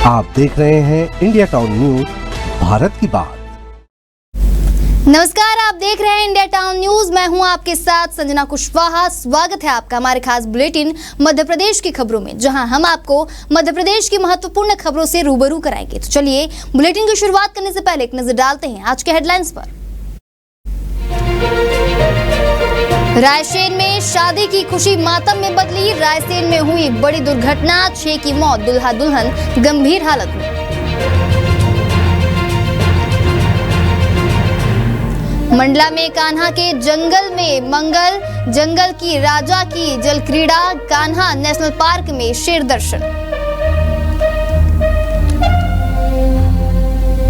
आप देख रहे हैं इंडिया टाउन न्यूज, भारत की बात। नमस्कार, आप देख रहे हैं इंडिया टाउन न्यूज। मैं हूं आपके साथ संजना कुशवाहा। स्वागत है आपका हमारे खास बुलेटिन मध्य प्रदेश की खबरों में, जहां हम आपको मध्य प्रदेश की महत्वपूर्ण खबरों से रूबरू कराएंगे। तो चलिए बुलेटिन की शुरुआत करने से पहले एक नजर डालते हैं आज के हेडलाइंस पर। रायसेन में शादी की खुशी मातम में बदली। रायसेन में हुई बड़ी दुर्घटना, 6 की मौत, दूल्हा दुल्हन गंभीर हालत में। मंडला में कान्हा के जंगल में मंगल, जंगल की राजा की जल क्रीड़ा। कान्हा नेशनल पार्क में शेर दर्शन।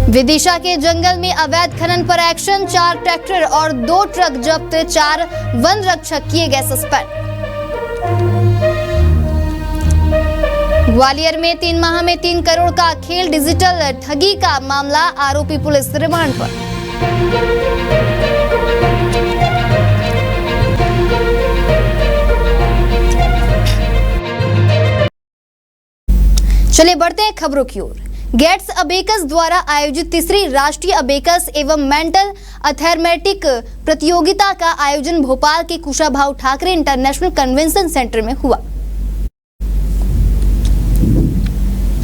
विदिशा के जंगल में अवैध खनन पर एक्शन, 4 ट्रैक्टर और 2 ट्रक जब्त, 4 वन रक्षक किए गए सस्पेंड। ग्वालियर में 3 माह में 3 करोड़ का खेल डिजिटल ठगी का मामला, आरोपी पुलिस रिमांड पर। चलिए बढ़ते हैं खबरों की ओर। गेट्स अबेकस द्वारा आयोजित तीसरी राष्ट्रीय अबेकस एवं मेंटल अथेरमेटिक प्रतियोगिता का आयोजन भोपाल के Kushabhau Thackeray international convention centre में हुआ।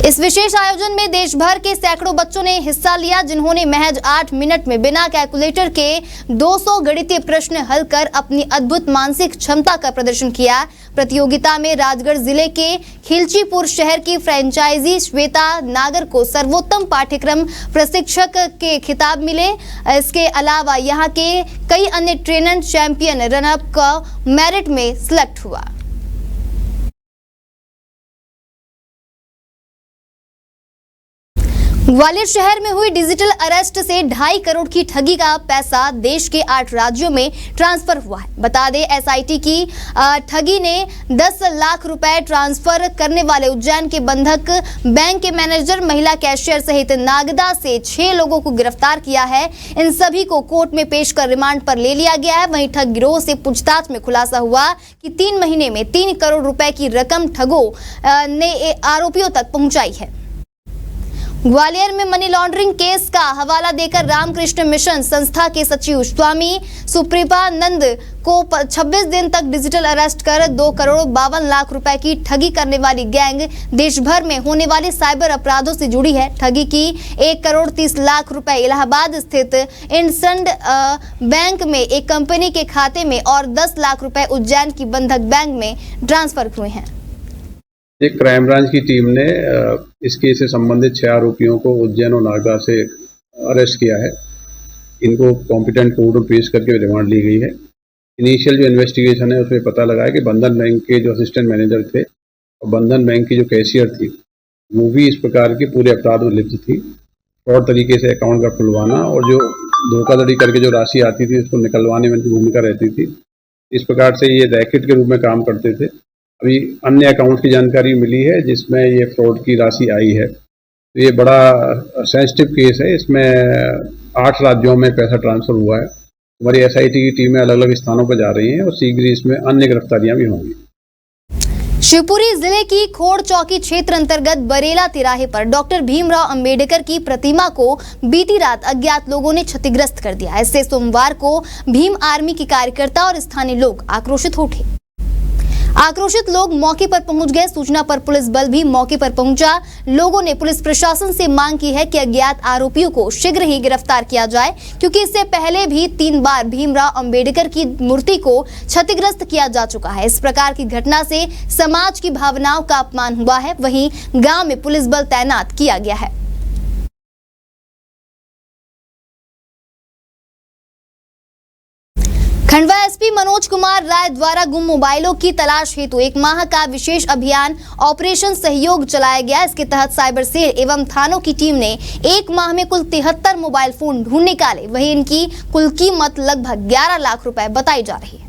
इस विशेष आयोजन में देश भर के सैकड़ों बच्चों ने हिस्सा लिया, जिन्होंने महज 8 मिनट में बिना कैलकुलेटर के 200 गणितीय प्रश्न हल कर अपनी अद्भुत मानसिक क्षमता का प्रदर्शन किया। प्रतियोगिता में राजगढ़ जिले के खिलचीपुर शहर की फ्रेंचाइजी श्वेता नागर को सर्वोत्तम पाठ्यक्रम प्रशिक्षक के खिताब मिले। इसके अलावा यहाँ के कई अन्य ट्रेनर चैंपियन रनअप का मेरिट में सिलेक्ट हुआ। ग्वालियर शहर में हुई डिजिटल अरेस्ट से 2.5 करोड़ की ठगी का पैसा देश के 8 राज्यों में ट्रांसफर हुआ है। बता दें, एसआईटी की ठगी ने 10 लाख रुपए ट्रांसफर करने वाले उज्जैन के बंधक बैंक के मैनेजर, महिला कैशियर सहित नागदा से 6 लोगों को गिरफ्तार किया है। इन सभी को कोर्ट में पेश कर रिमांड पर ले लिया गया है। वहीं ठग गिरोह से पूछताछ में खुलासा हुआ कि 3 महीने में 3 करोड़ रुपए की रकम ठगों ने आरोपियों तक पहुंचाई है। ग्वालियर में मनी लॉन्ड्रिंग केस का हवाला देकर रामकृष्ण मिशन संस्था के सचिव स्वामी सुप्रीपानंद को 26 दिन तक डिजिटल अरेस्ट कर 2 करोड़ 52 लाख रुपए की ठगी करने वाली गैंग देश भर में होने वाले साइबर अपराधों से जुड़ी है। ठगी की 1 करोड़ 30 लाख रुपए इलाहाबाद स्थित इंडसइंड बैंक में एक कंपनी के खाते में और 10 लाख रुपए उज्जैन की बंधक बैंक में ट्रांसफर हुए हैं। एक क्राइम ब्रांच की टीम ने इस केस से संबंधित 6 आरोपियों को उज्जैन और नागदा से अरेस्ट किया है। इनको कॉम्पिटेंट कोर्ट में पेश करके रिमांड ली गई है। इनिशियल जो इन्वेस्टिगेशन है उसमें पता लगा है कि बंधन बैंक के जो असिस्टेंट मैनेजर थे और बंधन बैंक की जो कैशियर थी वो भी इस प्रकार के पूरे अपराध में लिप्त थी। फ्रॉड तरीके से अकाउंट का खुलवाना और जो धोखाधड़ी करके जो राशि आती थी उसको निकलवाने में भूमिका रहती थी। इस प्रकार से ये रैकेट के रूप में काम करते थे। अभी अन्य अकाउंट की जानकारी मिली है जिसमें ये फ्रॉड की राशि आई है। तो ये बड़ा सेंसिटिव केस है। इसमें 8 राज्यों में पैसा ट्रांसफर हुआ है। हमारी एसआईटी की टीमें अलग अलग स्थानों पर जा रही हैं और शीघ्र ही इसमें अन्य गिरफ्तारियां भी होंगी। शिवपुरी जिले की खोड़ चौकी क्षेत्र अंतर्गत बरेला तिराहे पर डॉक्टर भीमराव अंबेडकर की प्रतिमा को बीती रात अज्ञात लोगों ने क्षतिग्रस्त कर दिया। इससे सोमवार को भीम आर्मी के कार्यकर्ता और स्थानीय लोग आक्रोशित उठे। आक्रोशित लोग मौके पर पहुंच गए। सूचना पर पुलिस बल भी मौके पर पहुंचा। लोगों ने पुलिस प्रशासन से मांग की है कि अज्ञात आरोपियों को शीघ्र ही गिरफ्तार किया जाए, क्योंकि इससे पहले भी 3 बार भीमराव अंबेडकर की मूर्ति को क्षतिग्रस्त किया जा चुका है। इस प्रकार की घटना से समाज की भावनाओं का अपमान हुआ है। वहीं गांव में पुलिस बल तैनात किया गया है। खंडवा एसपी मनोज कुमार राय द्वारा गुम मोबाइलों की तलाश हेतु 1 माह का विशेष अभियान ऑपरेशन सहयोग चलाया गया। इसके तहत साइबर सेल एवं थानों की टीम ने 1 माह में कुल 73 मोबाइल फोन ढूंढ निकाले। वहीं इनकी कुल कीमत लगभग 11 लाख रुपए बताई जा रही है।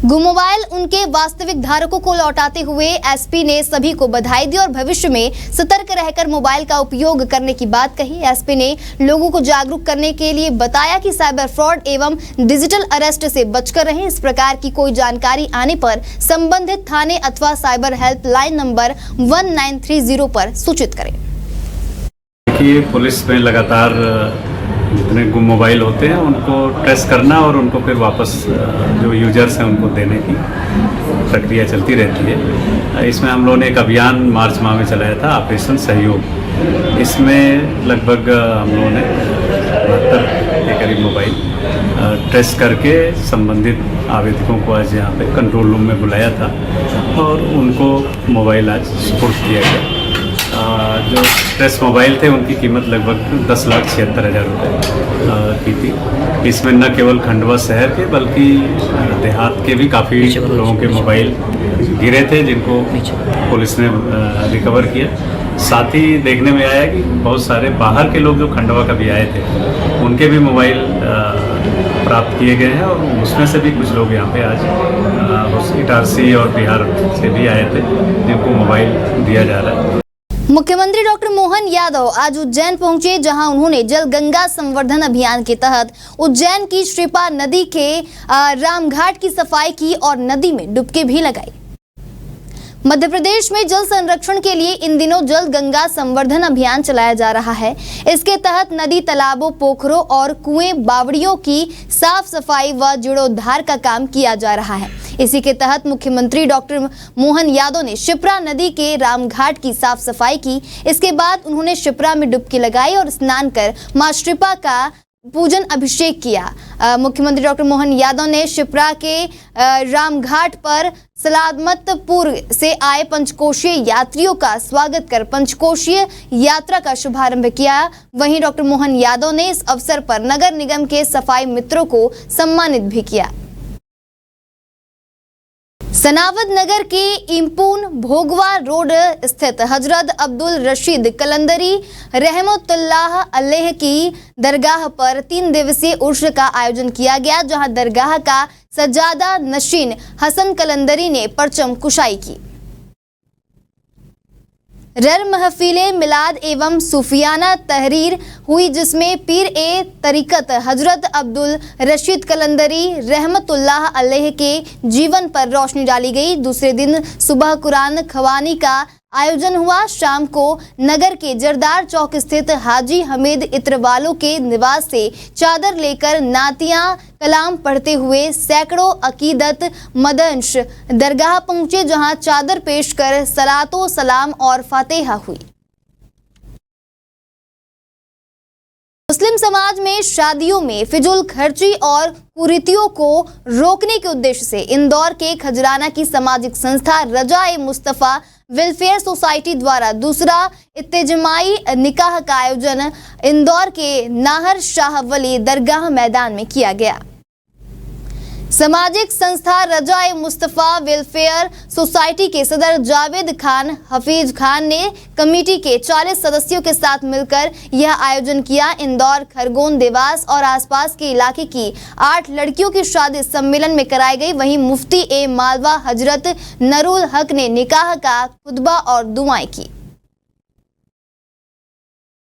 गुम मोबाइल उनके वास्तविक धारकों को लौटाते हुए एसपी ने सभी को बधाई दी और भविष्य में सतर्क रहकर मोबाइल का उपयोग करने की बात कही। एसपी ने लोगों को जागरूक करने के लिए बताया कि साइबर फ्रॉड एवं डिजिटल अरेस्ट से बचकर रहें। इस प्रकार की कोई जानकारी आने पर संबंधित थाने अथवा साइबर हेल्पलाइन नंबर 1930 पर सूचित करें। देखिए, पुलिस में लगातार जितने गुम मोबाइल होते हैं उनको ट्रेस करना और उनको फिर वापस जो यूजर्स हैं उनको देने की प्रक्रिया चलती रहती है। इसमें हम लोगों ने एक अभियान मार्च माह में चलाया था, ऑपरेशन सहयोग। इसमें लगभग हम लोगों ने 72 के करीब मोबाइल ट्रेस करके संबंधित आवेदकों को आज यहाँ पे कंट्रोल रूम में बुलाया था और उनको मोबाइल आज सुपुर्द किया गया। जो ट्रेस मोबाइल थे उनकी कीमत लगभग 10,76,000 रुपये की थी। इसमें न केवल खंडवा शहर के बल्कि देहात के भी काफ़ी लोगों के मोबाइल गिरे थे जिनको पुलिस ने रिकवर किया। साथ ही देखने में आया कि बहुत सारे बाहर के लोग जो खंडवा का भी आए थे उनके भी मोबाइल प्राप्त किए गए हैं और उसमें से भी कुछ लोग यहाँ पे आज इटारसी और बिहार से भी आए थे जिनको मोबाइल दिया जा रहा है। मुख्यमंत्री डॉक्टर मोहन यादव आज उज्जैन पहुंचे, जहां उन्होंने जल गंगा संवर्धन अभियान के तहत उज्जैन की श्रीपा नदी के रामघाट की सफाई की और नदी में डुबकी भी लगाई। मध्य प्रदेश में जल संरक्षण के लिए इन दिनों जल गंगा संवर्धन अभियान चलाया जा रहा है। इसके तहत नदी, तालाबों, पोखरों और कुएं, बावड़ियों की साफ सफाई व जीर्णोद्धार का काम किया जा रहा है। इसी के तहत मुख्यमंत्री डॉक्टर मोहन यादव ने शिप्रा नदी के रामघाट की साफ सफाई की। इसके बाद उन्होंने शिप्रा में डुबकी लगाई और स्नान कर मां श्रीपा का पूजन अभिषेक किया। मुख्यमंत्री डॉक्टर मोहन यादव ने शिप्रा के रामघाट पर सलामतपुर से आए पंचकोशीय यात्रियों का स्वागत कर पंचकोशीय यात्रा का शुभारंभ किया। वहीं डॉक्टर मोहन यादव ने इस अवसर पर नगर निगम के सफाई मित्रों को सम्मानित भी किया। सनावद नगर के इम्पून भोगवा रोड स्थित हजरत अब्दुल रशीद कलंदरी रहमतुल्लाह अलैह की दरगाह पर 3 दिवसीय उर्स का आयोजन किया गया, जहां दरगाह का सज्जादा नशीन हसन कलंदरी ने परचम कुशाई की। रर महफिले मिलाद एवं सूफियाना तहरीर हुई, जिसमें पीर ए तरीकत हजरत अब्दुल रशीद कलंदरी रहमतुल्लाह अलैह के जीवन पर रोशनी डाली गई। दूसरे दिन सुबह कुरान खवानी का आयोजन हुआ। शाम को नगर के जरदार चौक स्थित हाजी हमीद इत्रवालों के निवास से चादर लेकर नातियां कलाम पढ़ते हुए सैकड़ों अकीदत मदंश दरगाह पहुंचे, जहां चादर पेश कर सलातो सलाम और फातिहा हुई। मुस्लिम समाज में शादियों में फिजूल खर्ची और कुरीतियों को रोकने के उद्देश्य से इंदौर के खजराना की सामाजिक संस्था रजा-ए-मुस्तफा वेलफेयर सोसाइटी द्वारा दूसरा इत्तेजमाई निकाह का आयोजन इंदौर के नाहर शाह वली दरगाह मैदान में किया गया। सामाजिक संस्था रजा-ए-मुस्तफा वेलफेयर सोसाइटी के सदर जावेद खान हफीज खान ने कमेटी के 40 सदस्यों के साथ मिलकर यह आयोजन किया। इंदौर, खरगोन, देवास और आसपास के इलाके की 8 लड़कियों की शादी सम्मेलन में कराई गई। वहीं मुफ्ती ए मालवा हजरत नरूल हक ने निकाह का खुतबा और दुआएं की।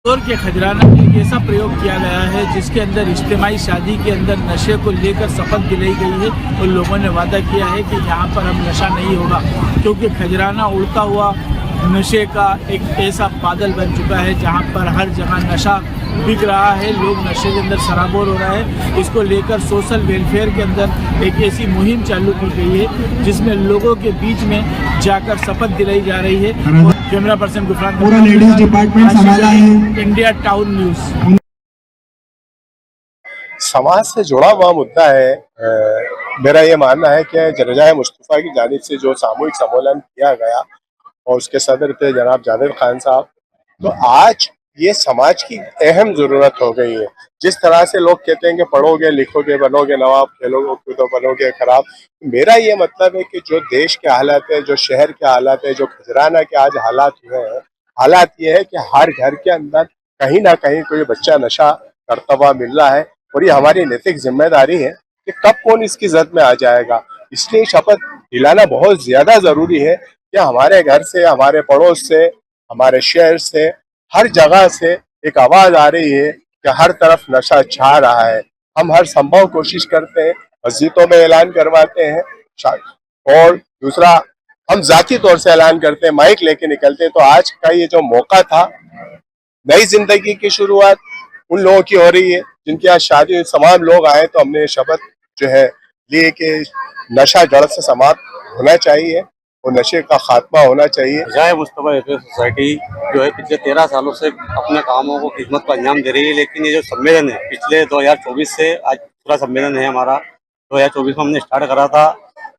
इंदौर के खजराना में एक ऐसा प्रयोग किया गया है जिसके अंदर इज्तिमाई शादी के अंदर नशे को लेकर शपथ दिलाई गई है और लोगों ने वादा किया है कि यहाँ पर अब नशा नहीं होगा, क्योंकि खजराना उड़ता हुआ नशे का एक ऐसा बादल बन चुका है जहाँ पर हर जगह नशा बिक रहा है, लोग नशे के अंदर सराबोर हो रहे हैं। इसको लेकर सोशल वेलफेयर के अंदर एक ऐसी मुहिम चालू की गई है जिसमें लोगों के बीच में जाकर शपथ दिलाई जा रही है। कैमरा पर्सन गुफरान पूरा लेडीज डिपार्टमेंट संभाला है। India town news. समाज से जुड़ा हुआ मुद्दा है। मेरा ये मानना है कि रजा-ए-मुस्तफा की जानिब से जो सामूहिक सम्मेलन किया गया और उसके सदर थे जनाब जावेद खान साहब, तो आज ये समाज की अहम जरूरत हो गई है। जिस तरह से लोग कहते हैं कि पढ़ोगे लिखोगे बनोगे नवाब, खेलोगे तो बनोगे खराब, मेरा ये मतलब है कि जो देश के हालात है, जो शहर के हालात है, जो खजराना के आज हालात हुए हैं, हालात ये है कि हर घर के अंदर कहीं ना कहीं कोई बच्चा नशा करता हुआ मिल रहा है और ये हमारी नैतिक जिम्मेदारी है कि कब कौन इसकी जद में आ जाएगा। इसलिए शपथ दिलाना बहुत ज्यादा जरूरी है कि हमारे घर से, हमारे पड़ोस से, हमारे शहर से, हर जगह से एक आवाज आ रही है कि हर तरफ नशा छा रहा है। हम हर संभव कोशिश करते हैं, मस्जिदों में ऐलान करवाते हैं, और दूसरा हम जाती तौर से ऐलान करते हैं, माइक लेके निकलते हैं। तो आज का ये जो मौका था, नई जिंदगी की शुरुआत उन लोगों की हो रही है जिनकी आज शादी हुई, तमाम लोग आए, तो हमने शपथ जो है लिए कि नशा जड़ से समाप्त होना चाहिए और नशे का खात्मा होना चाहिए। जाए मुस्तफा वेलफेयर सोसाइटी जो है पिछले 13 सालों से अपने कामों को, खिदमत को अंजाम दे रही है, लेकिन ये जो सम्मेलन है पिछले 2024 से आज पूरा सम्मेलन है हमारा। 2024 में हमने स्टार्ट करा था।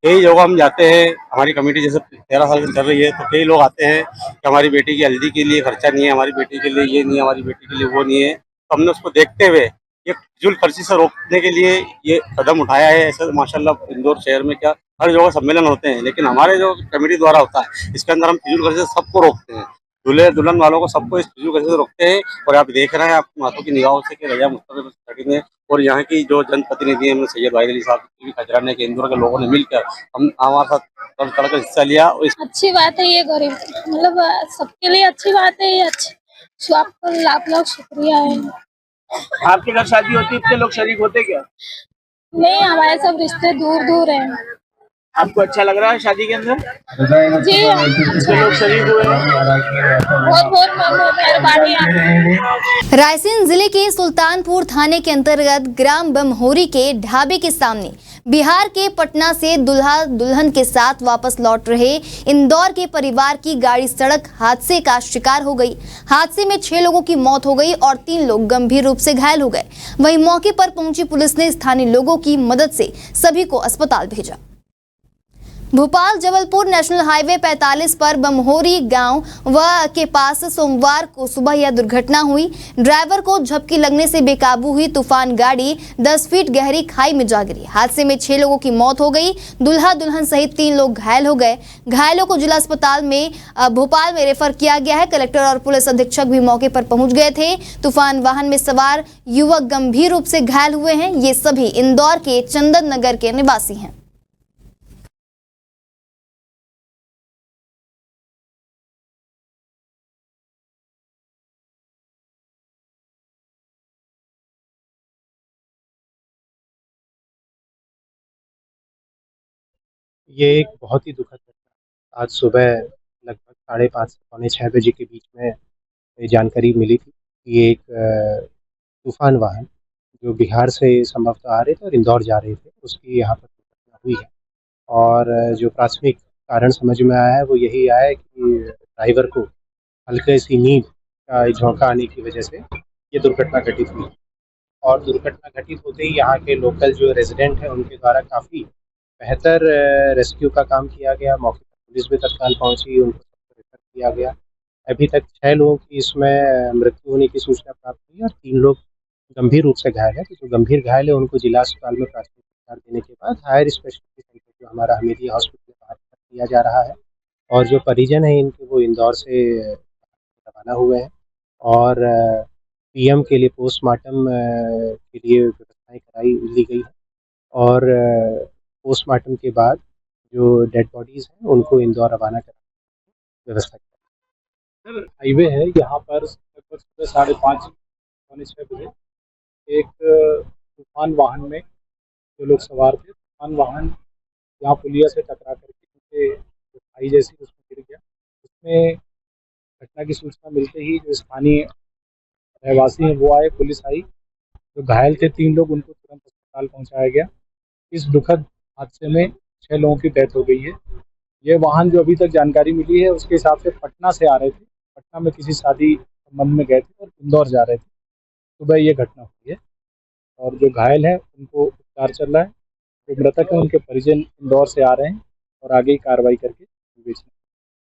कई जगह हम जाते हैं, हमारी कमेटी जैसे 13 साल से चल रही है, तो कई लोग आते हैं कि हमारी बेटी की हल्दी के लिए खर्चा नहीं है, हमारी बेटी के लिए ये नहीं है, हमारी बेटी के लिए वो नहीं है। तो हमने उसको देखते हुए ये फिजूल खर्ची से रोकने के लिए ये कदम उठाया है। ऐसे माशाल्लाह इंदौर शहर में क्या हर जगह सम्मेलन होते हैं, लेकिन हमारे जो कमेटी द्वारा होता है इसके अंदर हम फिजूल खर्ची से सबको रोकते हैं, दूल्हे दुल्हन वालों को सबको इस फिजूल खर्ची से रोकते हैं। और आप देख रहे हैं आपकी आंखों की निगाहों से कि रजा मुस्तफा सोसाइटी ने और यहाँ की जो जनप्रतिनिधि हैं सैयद वाहिद अली साहब खजराने के इंदौर के लोगों ने मिलकर हम हमारे साथ कर हिस्सा लिया। और अच्छी बात है ये गरीब, मतलब सबके लिए अच्छी बात है ये। अच्छी आपको लाख लाख शुक्रिया है। आपके घर शादी होती है, इतने लोग शरीक होते क्या? नहीं, हमारे सब रिश्ते दूर दूर हैं। आपको अच्छा लग रहा है शादी के अंदर? जी, इतने लोग शरीक हुए हैं, बहुत बहुत मेहरबानी। रायसेन जिले के सुल्तानपुर थाने के अंतर्गत ग्राम बमहोरी के ढाबे के सामने बिहार के पटना से दुल्हा दुल्हन के साथ वापस लौट रहे इंदौर के परिवार की गाड़ी सड़क हादसे का शिकार हो गई। हादसे में 6 लोगों की मौत हो गई और 3 लोग गंभीर रूप से घायल हो गए। वहीं मौके पर पहुंची पुलिस ने स्थानीय लोगों की मदद से सभी को अस्पताल भेजा। भोपाल जबलपुर नेशनल हाईवे 45 पर बमहोरी गांव के पास सोमवार को सुबह यह दुर्घटना हुई। ड्राइवर को झपकी लगने से बेकाबू हुई तूफान गाड़ी 10 फीट गहरी खाई में जा गिरी। हादसे में 6 लोगों की मौत हो गई, दुल्हा दुल्हन सहित 3 लोग घायल हो गए। घायलों को जिला अस्पताल में भोपाल में रेफर किया गया है। कलेक्टर और पुलिस अधीक्षक भी मौके पर पहुंच गए थे। तूफान वाहन में सवार युवक गंभीर रूप से घायल हुए हैं। ये सभी इंदौर के चंदन नगर के निवासी हैं। ये एक बहुत ही दुखद घटना आज सुबह लगभग 5:30 से पौने 6 बजे के बीच में ये जानकारी मिली थी कि एक तूफान वाहन जो बिहार से संभवतः आ रहे थे और इंदौर जा रहे थे, उसकी यहाँ पर दुर्घटना हुई है। और जो प्राथमिक कारण समझ में आया है वो यही आया कि ड्राइवर को हल्के सी नींद का झोंका आने की वजह से ये दुर्घटना घटित हुई। और दुर्घटना घटित होते ही यहाँ के लोकल जो रेजिडेंट हैं उनके द्वारा काफ़ी बेहतर रेस्क्यू का काम किया गया। मौके पर पुलिस भी तत्काल पहुंची, उनको रेफर किया गया। अभी तक 6 लोगों की इसमें मृत्यु होने की सूचना प्राप्त हुई और 3 लोग गंभीर रूप से घायल है। तो जो गंभीर घायल है उनको जिला अस्पताल में प्राथमिक उपचार देने के बाद हायर स्पेशलिटी सेंटर जो हमारा हमीदिया हॉस्पिटल में किया जा रहा है। और जो परिजन है इनके वो इंदौर से रवाना हुए हैं और पीएम के लिए पोस्टमार्टम के लिए व्यवस्थाएं कराई ली गई है। और पोस्टमार्टम के बाद जो डेड बॉडीज़ हैं उनको इंदौर रवाना करने की व्यवस्था की। हाईवे है, यहाँ पर लगभग सुबह 5:30 पौने 6 बजे एक तूफान वाहन में जो लोग सवार थे, तूफान वाहन यहाँ पुलिया से टकरा करके खाई जैसी उसमें गिर गया। उसमें घटना की सूचना मिलते ही जो स्थानीय रहवासी हैं वो आए, पुलिस आई। जो घायल थे 3 लोग उनको तुरंत अस्पताल पहुँचाया गया। इस दुखद हादसे में 6 लोगों की डेथ हो गई है। ये वाहन जो अभी तक जानकारी मिली है उसके हिसाब से पटना से आ रहे थे, पटना में किसी शादी संबंध में गए थे और इंदौर जा रहे थे। सुबह ये घटना हुई है और जो घायल है उनको उपचार चल रहा है। जो मृतक है उनके परिजन इंदौर से आ रहे हैं और आगे की कार्रवाई करके बेचना।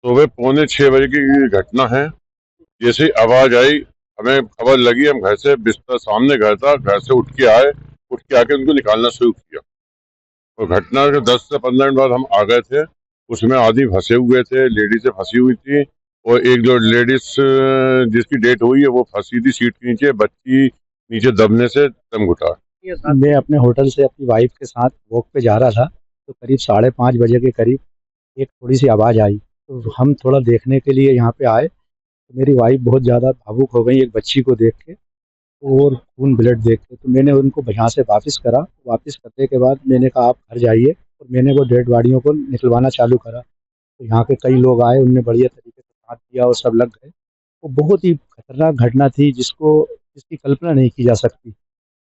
सुबह पौने 6 बजे की घटना है। जैसे आवाज आई हमें खबर लगी, हम घर से, बिस्तर सामने घर था, घर से उठ के आके उनको निकालना शुरू किया। और घटना के 10 से 15 मिनट बाद हम आ गए थे। उसमें आदमी फंसे हुए थे, लेडीजें फंसी हुई थी और एक जो लेडीज जिसकी डेथ हुई है वो फंसी थी सीट के नीचे, बच्ची नीचे दबने से दम घुटा। मैं अपने होटल से अपनी वाइफ के साथ वॉक पे जा रहा था तो करीब 5:30 बजे के करीब एक थोड़ी सी आवाज़ आई, तो हम थोड़ा देखने के लिए यहाँ पे आए। तो मेरी वाइफ बहुत ज़्यादा भावुक हो गई एक बच्ची को देख के और खून ब्लड देख के। तो मैंने उनको यहाँ से वापस करा। वापस करने के बाद मैंने कहा आप घर जाइए, और मैंने वो डेड बॉडियों को निकलवाना चालू करा। तो यहाँ के कई लोग आए, उनने बढ़िया तरीके से साथ दिया और सब लग गए। वो बहुत ही खतरनाक घटना थी जिसकी कल्पना नहीं की जा सकती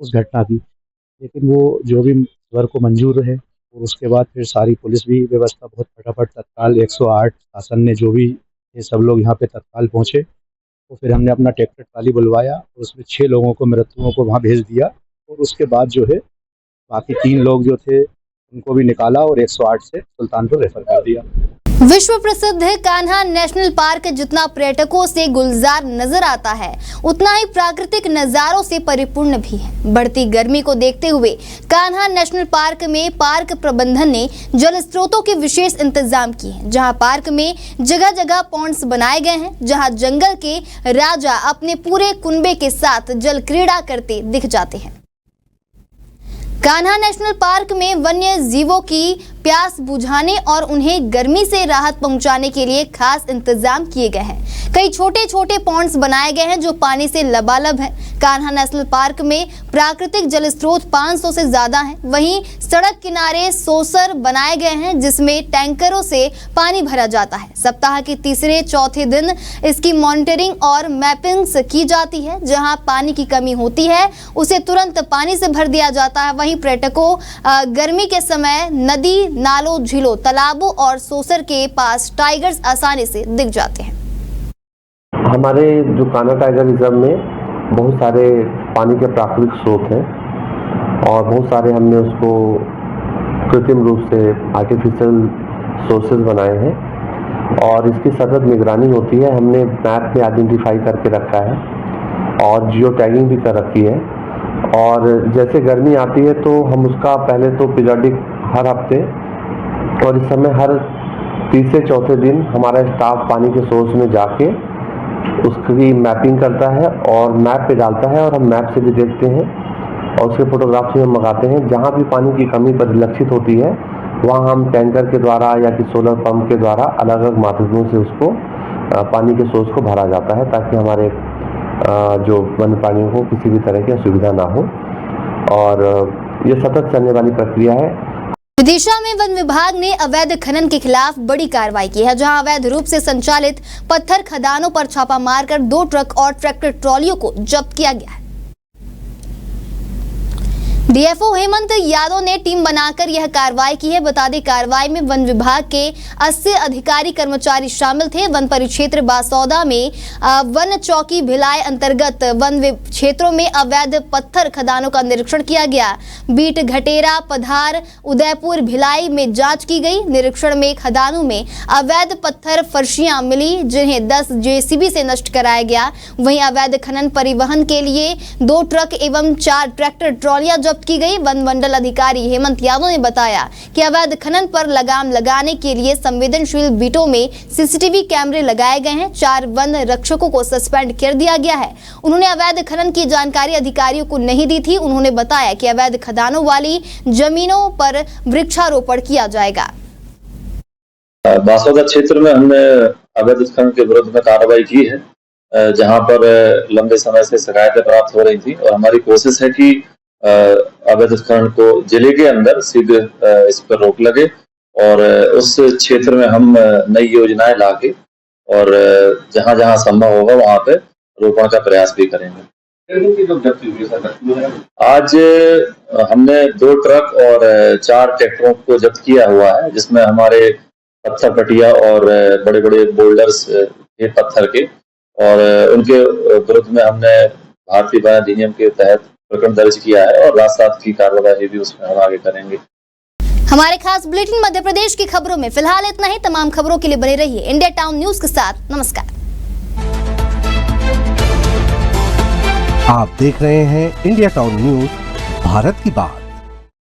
उस घटना की। लेकिन वो जो भी स्वर को मंजूर है, और उसके बाद फिर सारी पुलिस भी व्यवस्था बहुत फटाफट तत्काल 108 शासन ने जो भी ये सब लोग यहाँ पे तत्काल पहुँचे। तो फिर हमने अपना ट्रैक्टर ट्राली बुलवाया और उसमें 6 लोगों को, मृतकों को वहाँ भेज दिया। और उसके बाद जो है बाकी 3 लोग जो थे उनको भी निकाला और 108 से सुल्तानपुर रेफर कर दिया। विश्व प्रसिद्ध कान्हा नेशनल पार्क जितना पर्यटकों से गुलजार नजर आता है, उतना ही प्राकृतिक नजारों से परिपूर्ण भी है। बढ़ती गर्मी को देखते हुए कान्हा नेशनल पार्क में पार्क प्रबंधन ने जल स्रोतों के विशेष इंतजाम किए हैं, जहां पार्क में जगह जगह पॉन्ड्स बनाए गए हैं, जहां जंगल के राजा अपने पूरे कुनबे के साथ जल क्रीड़ा करते दिख जाते हैं। कान्हा नेशनल पार्क में वन्य जीवों की प्यास बुझाने और उन्हें गर्मी से राहत पहुंचाने के लिए खास इंतजाम किए गए हैं। कई छोटे छोटे पॉन्ड्स बनाए गए हैं जो पानी से लबालब हैं। कान्हा नेशनल पार्क में प्राकृतिक जल स्रोत 500 से ज्यादा हैं। वहीं सड़क किनारे सोसर बनाए गए हैं जिसमें टैंकरों से पानी भरा जाता है। सप्ताह के तीसरे चौथे दिन इसकी मॉनिटरिंग और मैपिंग्स की जाती है। जहां पानी की कमी होती है उसे तुरंत पानी से भर दिया जाता है। वहीं पर्यटकों गर्मी के समय नदी, नालों, झीलों, तालाबों और सोसर के पास टाइगर्स आसानी से दिख जाते हैं। हमारे जो कान्हा टाइगर रिजर्व में बहुत सारे पानी के प्राकृतिक स्रोत हैं और बहुत सारे हमने उसको कृत्रिम रूप से आर्टिफिशियल सोर्सेज बनाए हैं और इसकी सतत निगरानी होती है। हमने मैप में आइडेंटिफाई करके रखा है और जियो टैगिंग भी कर रखी है। और जैसे गर्मी आती है तो हम उसका पहले तो पीरियडिक हर हफ्ते और इस समय हर तीसरे चौथे दिन हमारा स्टाफ पानी के सोर्स में जाके उसकी मैपिंग करता है और मैप पे डालता है और हम मैप से भी देखते हैं और उसके फोटोग्राफ्स भी हम मंगाते हैं। जहाँ भी पानी की कमी परिलक्षित होती है वहाँ हम टैंकर के द्वारा या कि सोलर पंप के द्वारा अलग अलग माध्यमों से उसको पानी के सोर्स को भरा जाता है ताकि हमारे जो वन्य प्राणियों को किसी भी तरह की असुविधा ना हो और ये सतत चलने वाली प्रक्रिया है। विदिशा में वन विभाग ने अवैध खनन के खिलाफ बड़ी कार्रवाई की है, जहां अवैध रूप से संचालित पत्थर खदानों पर छापा मारकर 2 ट्रक और ट्रैक्टर ट्रॉलियों को जब्त किया गया है। डीएफओ हेमंत यादव ने टीम बनाकर यह कार्रवाई की है। बता दें कार्रवाई में वन विभाग के 80 अधिकारी कर्मचारी शामिल थे। वन परिक्षेत्र बासौदा में वन चौकी भिलाई अंतर्गत वन क्षेत्रों में अवैध पत्थर खदानों का निरीक्षण किया गया। बीट, घटेरा, पधार, उदयपुर, भिलाई में जांच की गई। निरीक्षण में खदानों में अवैध पत्थर फर्शियां मिली जिन्हें 10 जेसीबी से नष्ट कराया गया। वहीं अवैध खनन परिवहन के लिए 2 ट्रक एवं 4 ट्रैक्टर ट्रॉलियां जब्त की गई। वन मंडल अधिकारी हेमंत यादव ने बताया कि अवैध खनन पर लगाम लगाने के लिए संवेदनशील बीटों में सीसीटीवी कैमरे लगाए गए हैं। 4 वन रक्षकों को सस्पेंड कर दिया गया है। उन्होंने अवैध खनन की जानकारी अधिकारियों को नहीं दी थी। उन्होंने बताया कि अवैध खदानों वाली जमीनों पर वृक्षारोपण किया जाएगा। बासौदा क्षेत्र में हमने अवैध खनन के विरुद्ध में कार्रवाई की है, जहां पर लंबे समय से शिकायतें प्राप्त हो रही थी और हमारी कोशिश है कि अवैध खनन को जिले के अंदर सीधे इस पर रोक लगे और उस क्षेत्र में हम नई योजनाएं लाके और जहां जहां संभव होगा वहां पे रोपण का प्रयास भी करेंगे। आज हमने 2 ट्रक और 4 ट्रैक्टरों को जब्त किया हुआ है, जिसमें हमारे पत्थर पटिया और बड़े बड़े बोल्डर्स के पत्थर के और उनके विरुद्ध में हमने भारतीय वन अधिनियम के तहत प्रकरण दर्ज किया है और राजसात की कार्रवाई भी उसमें हम आगे करेंगे। हमारे खास बुलेटिन मध्य प्रदेश की खबरों में फिलहाल इतना ही। तमाम खबरों के लिए बने रहिए इंडिया टाउन न्यूज के साथ। नमस्कार। आप देख रहे हैं इंडिया टाउन न्यूज, भारत की बात।